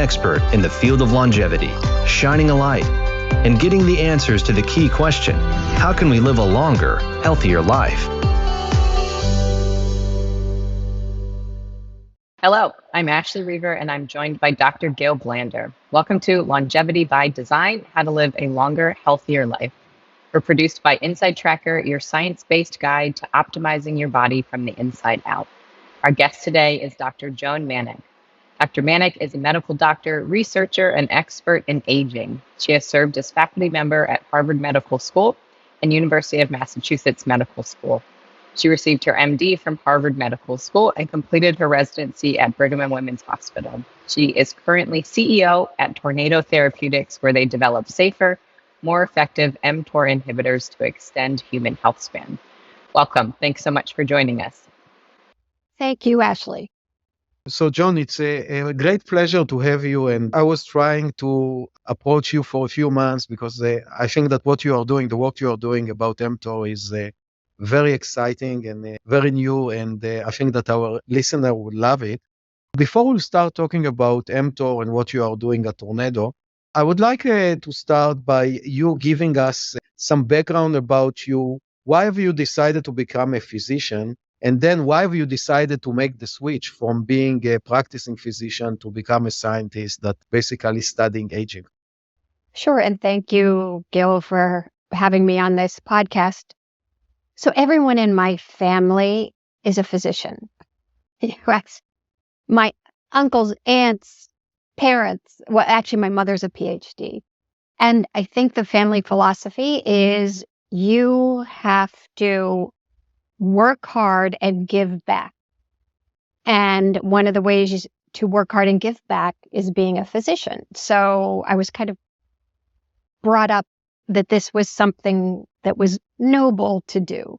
expert in the field of longevity, shining a light and getting the answers to the key question: how can we live a longer, healthier life? Hello, I'm Ashley Reaver, and I'm joined by Dr. Gail Blander. Welcome to Longevity by Design: How to Live a Longer, Healthier Life. We're produced by Inside Tracker, your science-based guide to optimizing your body from the inside out. Our guest today is Dr. Joan Manick. Dr. Manick is a medical doctor, researcher, and expert in aging. She has served as faculty member at Harvard Medical School and University of Massachusetts Medical School. She received her MD from Harvard Medical School and completed her residency at Brigham and Women's Hospital. She is currently CEO at Tornado Therapeutics, where they develop safer, more effective mTOR inhibitors to extend human health span. Welcome. Thanks so much for joining us. Thank you, Ashley. So, John, it's a great pleasure to have you. And I was trying to approach you for a few months because I think that what you are doing, the work you are doing about mTOR is very exciting and very new. And I think that our listener would love it. Before we start talking about mTOR and what you are doing at Tornado, I would like to start by you giving us some background about you. Why have you decided to become a physician? And then why have you decided to make the switch from being a practicing physician to become a scientist that basically studying aging? Sure. And thank you, Gil, for having me on this podcast. So everyone in my family is a physician. Yes. My uncles, aunts, parents, well, actually, my mother's a PhD. And I think the family philosophy is you have to work hard and give back. And one of the ways to work hard and give back is being a physician. So I was kind of brought up that this was something that was noble to do.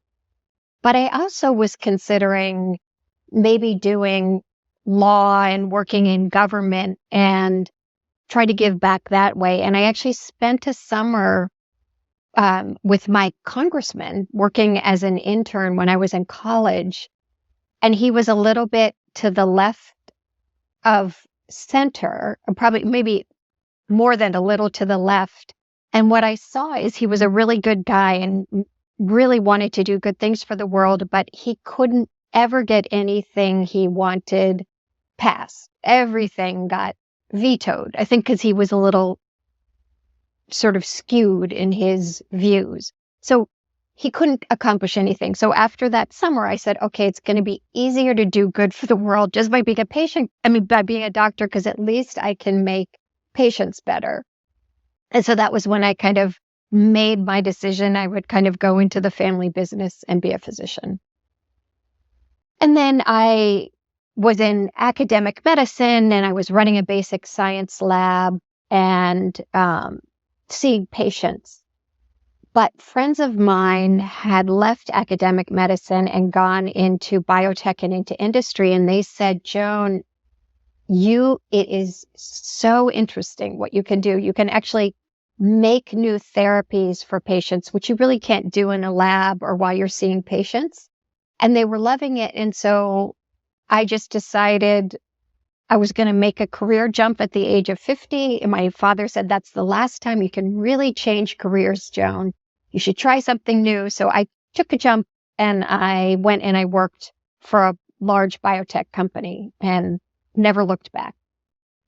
But I also was considering maybe doing law and working in government and try to give back that way. And I actually spent a summer with my congressman working as an intern when I was in college. And he was a little bit to the left of center, probably maybe more than a little to the left. And what I saw is he was a really good guy and really wanted to do good things for the world, but he couldn't ever get anything he wanted passed. Everything got vetoed, I think because he was a little sort of skewed in his views. So he couldn't accomplish anything. So after that summer, I said, okay, it's going to be easier to do good for the world just by being a patient. By being a doctor, because at least I can make patients better. And so that was when I kind of made my decision. I would kind of go into the family business and be a physician. And then I was in academic medicine and I was running a basic science lab and seeing patients. But friends of mine had left academic medicine and gone into biotech and into industry. And they said, Joan, it is so interesting what you can do. You can actually make new therapies for patients, which you really can't do in a lab or while you're seeing patients. And they were loving it. And so I just decided I was going to make a career jump at the age of 50. And my father said, that's the last time you can really change careers, Joan. You should try something new. So I took a jump and I went and I worked for a large biotech company and never looked back.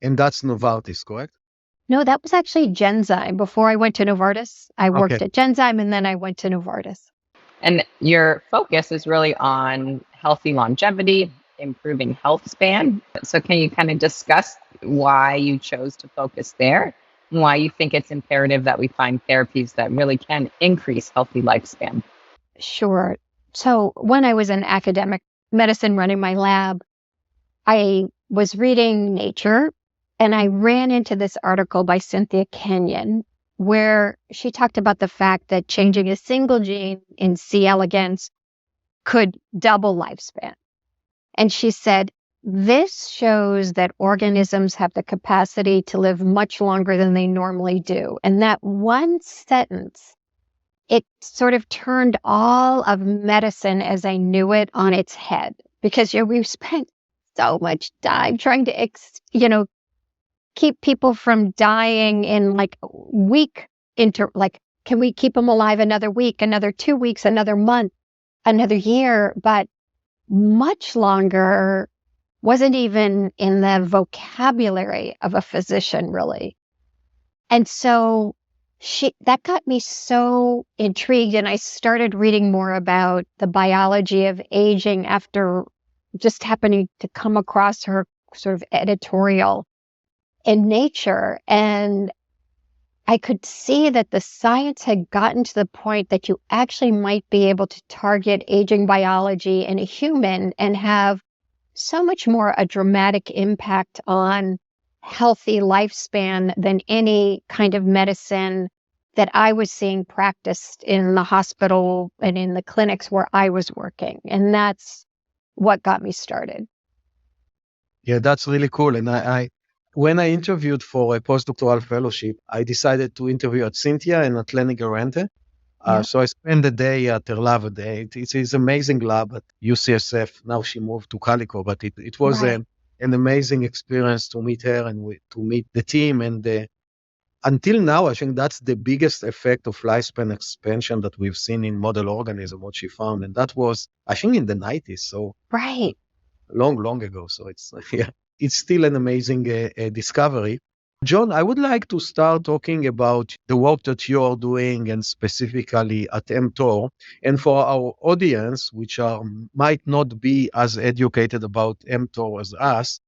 And that's Novartis, correct? No, that was actually Genzyme. Before I went to Novartis, I worked at Genzyme and then I went to Novartis. And your focus is really on healthy longevity, improving health span. So can you kind of discuss why you chose to focus there and why you think it's imperative that we find therapies that really can increase healthy lifespan? Sure. So when I was in academic medicine running my lab, I was reading Nature and I ran into this article by Cynthia Kenyon where she talked about the fact that changing a single gene in C. elegans could double lifespan. And she said, this shows that organisms have the capacity to live much longer than they normally do. And that one sentence, it sort of turned all of medicine as I knew it on its head. Because we've spent so much time trying to, keep people from dying in like week like, can we keep them alive another week, another 2 weeks, another month, another year? But much longer wasn't even in the vocabulary of a physician, really. And so that got me so intrigued, and I started reading more about the biology of aging after just happening to come across her sort of editorial in Nature. And I could see that the science had gotten to the point that you actually might be able to target aging biology in a human and have so much more a dramatic impact on healthy lifespan than any kind of medicine that I was seeing practiced in the hospital and in the clinics where I was working. And that's what got me started. Yeah, that's really cool. And when I interviewed for a postdoctoral fellowship, I decided to interview at Cynthia and at Lenny Guarente. Yeah. So I spent the day at her lab a day. It's an amazing lab at UCSF. Now she moved to Calico, but it was Right. an amazing experience to meet her and to meet the team. And until now, I think that's the biggest effect of lifespan expansion that we've seen in model organism, what she found. And that was, I think, in the 90s. So Right. long ago. So it's yeah, it's still an amazing discovery. John, I would like to start talking about the work that you are doing and specifically at mTOR. And for our audience, which might not be as educated about mTOR as us,